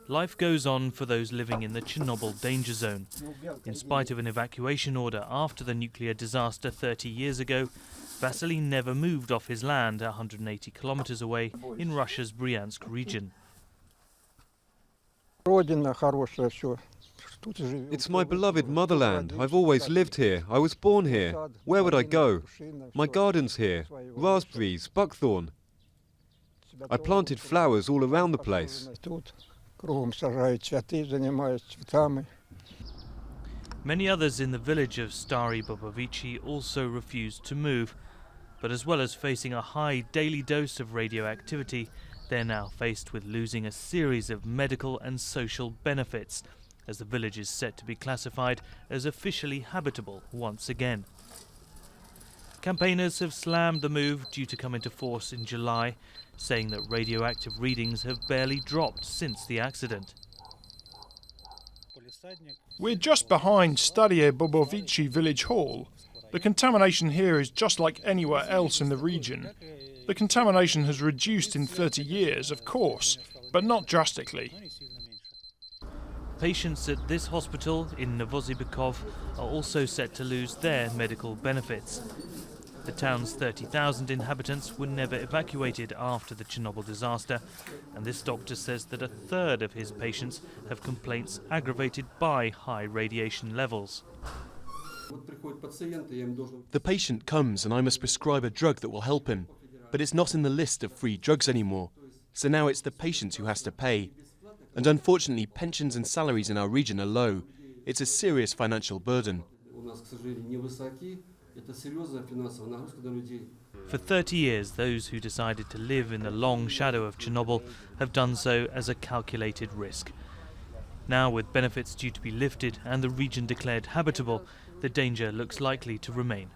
Life goes on for those living in the Chernobyl danger zone. In spite of an evacuation order after the nuclear disaster 30 years ago, Vasily never moved off his land 180 kilometers away in Russia's Bryansk region. It's my beloved motherland. I've always lived here. I was born here. Where would I go? My garden's here. Raspberries, buckthorn. I planted flowers all around the place. Many others in the village of Stary Bobovichi also refused to move. But as well as facing a high daily dose of radioactivity, they're now faced with losing a series of medical and social benefits, as the village is set to be classified as officially habitable once again. Campaigners have slammed the move due to come into force in July, saying that radioactive readings have barely dropped since the accident. We're just behind Stare Bobovici village hall. The contamination here is just like anywhere else in the region. The contamination has reduced in 30 years, of course, but not drastically. Patients at this hospital in Novosibirkov are also set to lose their medical benefits. The town's 30,000 inhabitants were never evacuated after the Chernobyl disaster, and this doctor says that a third of his patients have complaints aggravated by high radiation levels. The patient comes and I must prescribe a drug that will help him, but it's not in the list of free drugs anymore, so now it's the patient who has to pay. And unfortunately, pensions and salaries in our region are low. It's a serious financial burden. For 30 years, those who decided to live in the long shadow of Chernobyl have done so as a calculated risk. Now, with benefits due to be lifted and the region declared habitable, the danger looks likely to remain.